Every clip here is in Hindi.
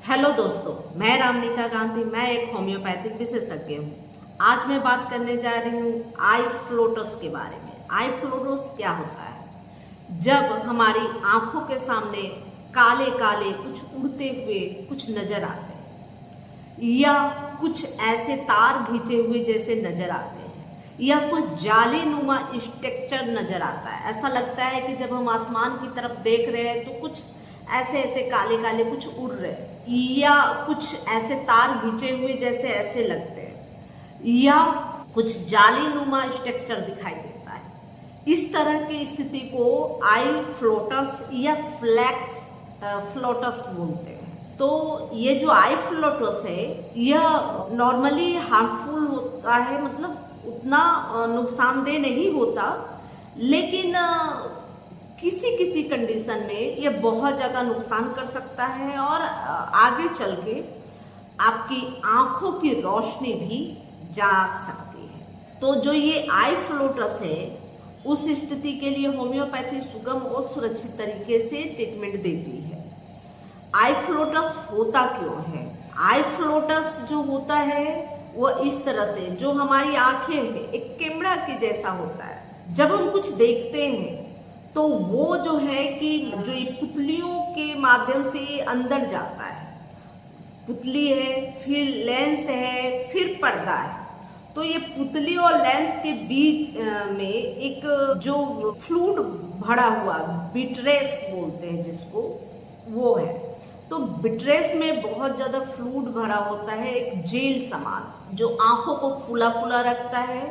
हेलो दोस्तों, मैं रामनिका गांधी। मैं एक होम्योपैथिक विशेषज्ञ हूँ। आज मैं बात करने जा रही हूँ आई फ्लोटस के बारे में। आई फ्लोटस क्या होता है? जब हमारी आंखों के सामने काले काले कुछ उड़ते हुए कुछ नजर आते हैं, या कुछ ऐसे तार खींचे हुए जैसे नजर आते हैं, या कुछ जाली नुमा स्ट्रक्चर नजर आता है। ऐसा लगता है कि जब हम आसमान की तरफ देख रहे हैं तो कुछ ऐसे ऐसे काले काले कुछ उड़ रहे हैं, या कुछ ऐसे तार खींचे हुए जैसे ऐसे लगते हैं, या कुछ जाली नुमा स्ट्रक्चर दिखाई देता है। इस तरह की स्थिति को आई फ्लोटस या फ्लोटस बोलते हैं। तो ये जो आई फ्लोटस है यह नॉर्मली हार्मफुल होता है, मतलब उतना नुकसानदेह नहीं होता, लेकिन किसी किसी कंडीशन में ये बहुत ज़्यादा नुकसान कर सकता है और आगे चल के आपकी आंखों की रोशनी भी जा सकती है। तो जो ये आई फ्लोटस है, उस स्थिति के लिए होम्योपैथी सुगम और सुरक्षित तरीके से ट्रीटमेंट देती है। आई फ्लोटस होता क्यों है? आई फ्लोटस जो होता है वह इस तरह से, जो हमारी आंखें हैं एक कैमरा के जैसा होता है। जब हम कुछ देखते हैं तो वो जो है कि जो ये पुतलियों के माध्यम से अंदर जाता है, पुतली है, फिर लेंस है, फिर पर्दा है। तो ये पुतली और लेंस के बीच में एक जो फ्लूइड भरा हुआ, बिट्रेस बोलते हैं जिसको, वो है। तो बिट्रेस में बहुत ज्यादा फ्लूइड भरा होता है, एक जेल समान, जो आंखों को फुला फुला रखता है,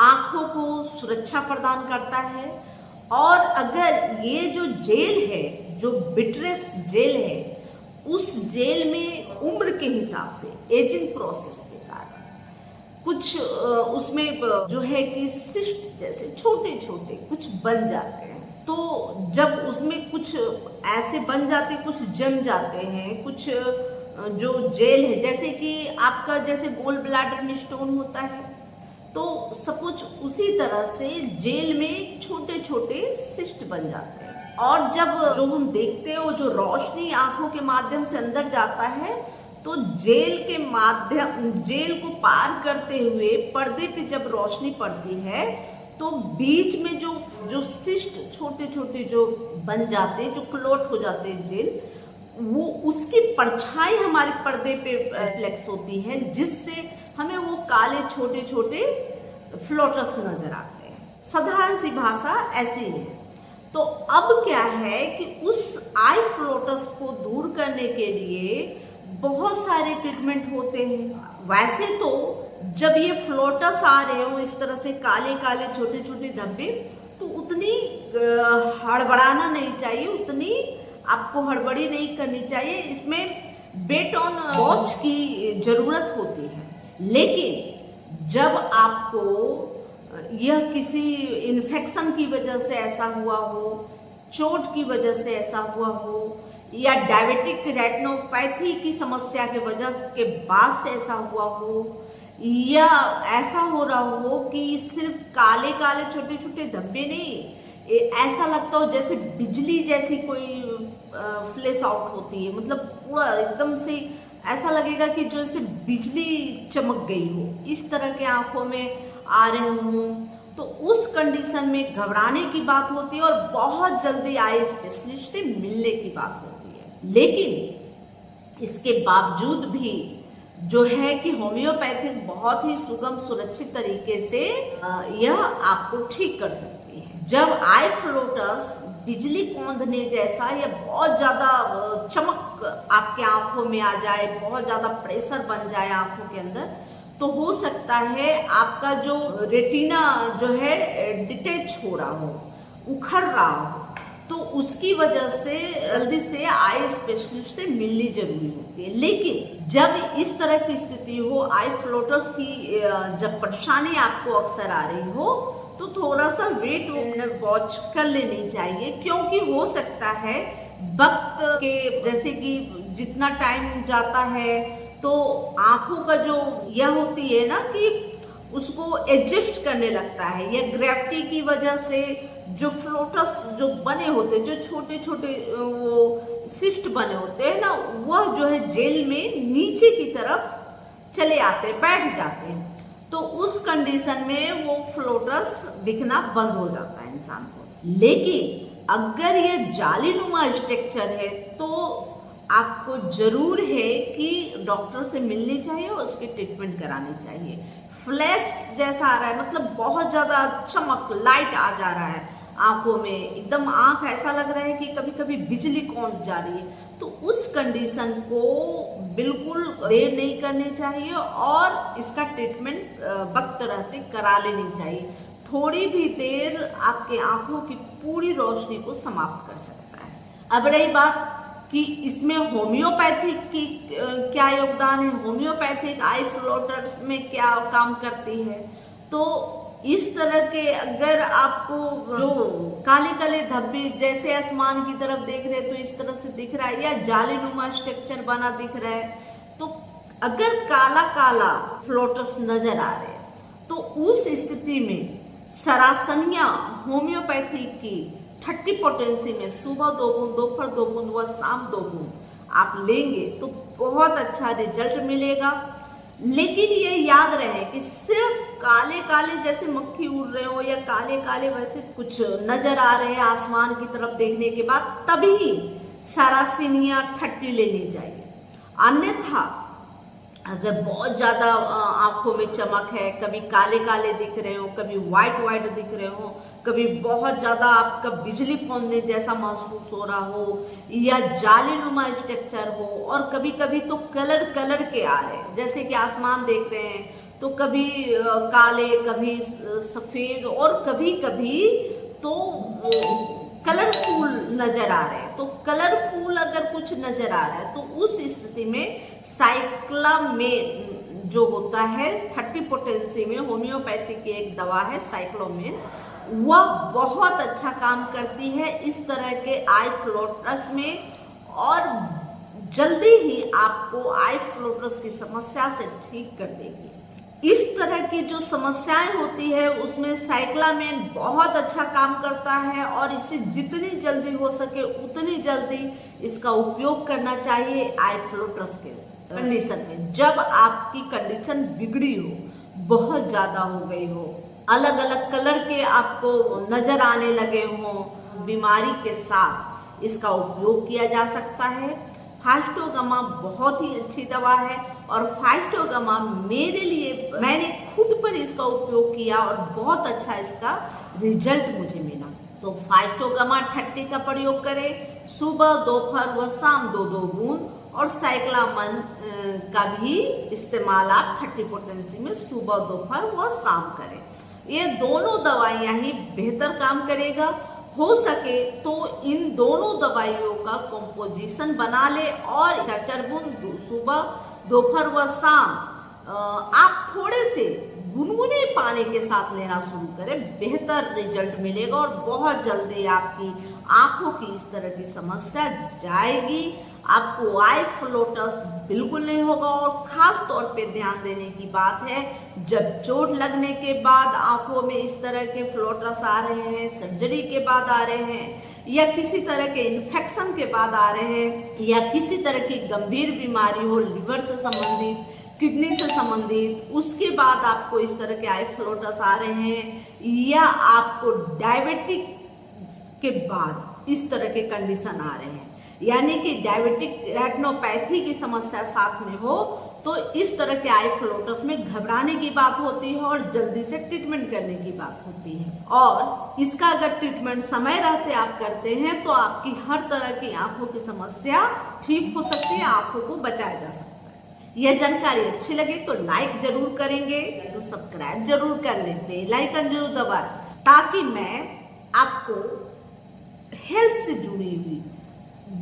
आंखों को सुरक्षा प्रदान करता है। और अगर ये जो जेल है, जो बिट्रेस जेल है, उस जेल में उम्र के हिसाब से, एजिंग प्रोसेस के कारण कुछ उसमें जो है कि सिस्ट जैसे छोटे छोटे कुछ बन जाते हैं। तो जब उसमें कुछ ऐसे बन जाते, कुछ जम जाते हैं, कुछ जो जेल है, जैसे कि आपका जैसे गोल ब्लैडर में स्टोन होता है, तो सपोज उसी तरह से जेल में छोटे छोटे सिस्ट बन जाते हैं। और जब जो हम देखते हैं, वो जो रोशनी आंखों के माध्यम से अंदर जाता है, तो जेल के माध्यम, जेल को पार करते हुए पर्दे पे जब रोशनी पड़ती है, तो बीच में जो सिस्ट छोटे छोटे जो बन जाते हैं, जो क्लोट हो जाते हैं जेल, वो उसकी परछाई हमारे पर्दे पे रिफ्लेक्स होती है, जिससे हमें वो काले छोटे छोटे फ्लोटस नजर आते हैं। साधारण सी भाषा ऐसी है। तो अब क्या है कि उस आई फ्लोटस को दूर करने के लिए बहुत सारे ट्रीटमेंट होते हैं। वैसे तो जब ये फ्लोटस आ रहे हो इस तरह से काले काले छोटे छोटे धब्बे, तो उतनी हड़बड़ाना नहीं चाहिए, उतनी आपको हड़बड़ी नहीं करनी चाहिए। इसमें वेट ऑन वॉच की जरूरत होती है। लेकिन जब आपको यह किसी इन्फेक्शन की वजह से ऐसा हुआ हो, चोट की वजह से ऐसा हुआ हो, या डायबिटिक रेटिनोपैथी की समस्या के वजह के बाद से ऐसा हुआ हो, या ऐसा हो रहा हो कि सिर्फ काले काले छोटे छोटे धब्बे नहीं, ऐसा लगता हो जैसे बिजली जैसी कोई फ्लैश आउट होती है, मतलब पूरा एकदम से ऐसा लगेगा कि जैसे बिजली चमक गई हो, इस तरह के आंखों में आ रहे हों, तो उस कंडीशन में घबराने की बात होती है और बहुत जल्दी आई स्पेशलिस्ट से मिलने की बात होती है। लेकिन इसके बावजूद भी जो है कि होम्योपैथिक बहुत ही सुगम सुरक्षित तरीके से यह आपको ठीक कर सकती है। जब आई फ्लोटस बिजली कौंधने जैसा या बहुत ज्यादा चमक आपके आंखों में आ जाए, बहुत ज्यादा प्रेशर बन जाए आंखों के अंदर, तो हो सकता है आपका जो रेटिना जो है डिटेच हो रहा हो, उखड़ रहा हो, तो उसकी वजह से जल्दी से आई स्पेशलिस्ट से मिलनी जरूरी होती है। लेकिन जब इस तरह की स्थिति हो, आई फ्लोटस की जब परेशानी आपको अक्सर आ रही हो, तो थोड़ा सा वेट वॉच कर लेनी चाहिए, क्योंकि हो सकता है वक्त के जैसे कि जितना टाइम जाता है तो आंखों का जो यह होती है ना कि उसको एडजस्ट करने लगता है, या ग्रेविटी की वजह से जो फ्लोटस जो बने होते, जो छोटे छोटे वो सिस्ट बने होते हैं ना, वह जो है जेल में नीचे की तरफ चले आते, बैठ जाते हैं। तो उस कंडीशन में वो फ्लोटस दिखना बंद हो जाता है इंसान को। लेकिन अगर ये जालीनुमा स्ट्रक्चर है तो आपको जरूर है कि डॉक्टर से मिलनी चाहिए और उसकी ट्रीटमेंट करानी चाहिए। फ्लैश जैसा आ रहा है, मतलब बहुत ज्यादा चमक, लाइट आ जा रहा है आंखों में, एकदम आंख ऐसा लग रहा है कि कभी कभी बिजली कौंध जा रही है, तो उस कंडीशन को बिल्कुल देर नहीं करनी चाहिए और इसका ट्रीटमेंट वक्त रहते करा लेनी चाहिए। थोड़ी भी देर आपके आंखों की पूरी रोशनी को समाप्त कर सकता है। अब रही बात कि इसमें होम्योपैथिक की क्या योगदान है, होम्योपैथिक आई फ्लोटर्स में क्या काम करती है, तो इस तरह के अगर आपको जो काले काले धब्बे जैसे आसमान की तरफ देख रहे हैं तो इस तरह से दिख रहा है, या जालीनुमा स्ट्रक्चर बना दिख रहा है, तो अगर काला काला फ्लोटर्स नजर आ रहे हैं तो उस स्थिति में सरासनिया होम्योपैथी की 30 पोटेंसी में सुबह 2 बूंद, दोपहर 2 बूंद व शाम 2 बूंद आप लेंगे तो बहुत अच्छा रिजल्ट मिलेगा। लेकिन ये याद रहे कि सिर्फ काले काले जैसे मक्खी उड़ रहे हो या काले काले वैसे कुछ नजर आ रहे हैं आसमान की तरफ देखने के बाद, तभी सरासनिया 30 लेनी चाहिए। अन्यथा अगर बहुत ज्यादा आंखों में चमक है, कभी काले काले दिख रहे हो, कभी व्हाइट व्हाइट दिख रहे हो, कभी बहुत ज्यादा आपका बिजली कौंधने जैसा महसूस हो रहा हो, या जालीनुमा स्ट्रक्चर हो, और कभी कभी तो कलर कलर के आ रहे हैं, जैसे कि आसमान देख रहे हैं तो कभी काले, कभी सफेद, और कभी कभी तो कलरफुल नजर आ रहे हैं। तो कलरफुल अगर कुछ नजर आ रहा है तो उस स्थिति में साइक्लामेन जो होता है 30 पोटेंसी में, होम्योपैथी की एक दवा है साइक्लोमेन, वह बहुत अच्छा काम करती है इस तरह के आई फ्लोटर्स में, और जल्दी ही आपको आई फ्लोटर्स की समस्या से ठीक कर देगी। इस तरह की जो समस्याएं होती है उसमें साइक्लामेन बहुत अच्छा काम करता है, और इसे जितनी जल्दी हो सके उतनी जल्दी इसका उपयोग करना चाहिए आई फ्लोटर्स के कंडीशन में। जब आपकी कंडीशन बिगड़ी हो, बहुत ज्यादा हो गई हो, अलग अलग कलर के आपको नजर आने लगे हो, बीमारी के साथ इसका उपयोग किया जा सकता है। फास्टोगमा बहुत ही अच्छी दवा है, और फास्टोगमा मेरे लिए, मैंने खुद पर इसका उपयोग किया और बहुत अच्छा इसका रिजल्ट मुझे मिला। तो फास्टोगमा 30 का प्रयोग करें, सुबह दोपहर व शाम 2-2 बूंद, और साइक्लामेन का भी इस्तेमाल आप 30 पोटेंसी में सुबह दोपहर व शाम करें। ये दोनों दवाइयां ही बेहतर काम करेगा। हो सके तो इन दोनों दवाइयों का कॉम्पोजिशन बना ले, और 4-4 बूंद सुबह दोपहर व शाम आप थोड़े से गुनगुने पानी के साथ लेना शुरू करें, बेहतर रिजल्ट मिलेगा और बहुत जल्दी आपकी आंखों की इस तरह की समस्या जाएगी। आपको आई फ्लोटर्स बिल्कुल नहीं होगा। और खास तौर पे ध्यान देने की बात है, जब चोट लगने के बाद आंखों में इस तरह के फ्लोटर्स आ रहे हैं, सर्जरी के बाद आ रहे हैं, या किसी तरह के इन्फेक्शन के बाद आ रहे हैं, या किसी तरह की गंभीर बीमारी हो, लिवर से संबंधित, किडनी से संबंधित, उसके बाद आपको इस तरह के आई फ्लोटर्स आ रहे हैं, या आपको डायबिटिक के बाद इस तरह के कंडीशन आ रहे हैं, यानी कि डायबिटिक रेटिनोपैथी की समस्या साथ में हो, तो इस तरह के आई फ्लोटर्स में घबराने की बात होती है और जल्दी से ट्रीटमेंट करने की बात होती है। और इसका अगर ट्रीटमेंट समय रहते आप करते हैं तो आपकी हर तरह की आंखों की समस्या ठीक हो सकती है, आंखों को बचाया जा सकता है। यह जानकारी अच्छी लगे तो लाइक जरूर करेंगे, तो सब्सक्राइब जरूर कर लें, बेल आइकन जरूर दबाएं, ताकि मैं आपको हेल्थ से जुड़ी हुई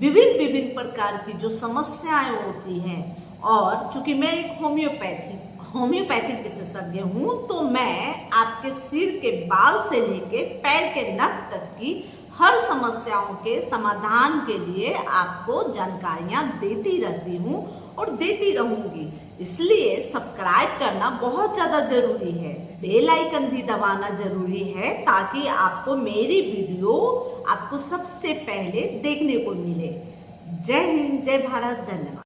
विभिन्न प्रकार की जो समस्याएं होती हैं, और चूंकि मैं एक होम्योपैथिक विशेषज्ञ हूं, तो मैं आपके सिर के बाल से लेके पैर के नख तक की हर समस्याओं के समाधान के लिए आपको जानकारियां देती रहती हूँ और देती रहूंगी। इसलिए सब्सक्राइब करना बहुत ज्यादा जरूरी है, बेल आइकन भी दबाना जरूरी है, ताकि आपको मेरी वीडियो आपको सबसे पहले देखने को मिले। जय हिंद, जय भारत, धन्यवाद।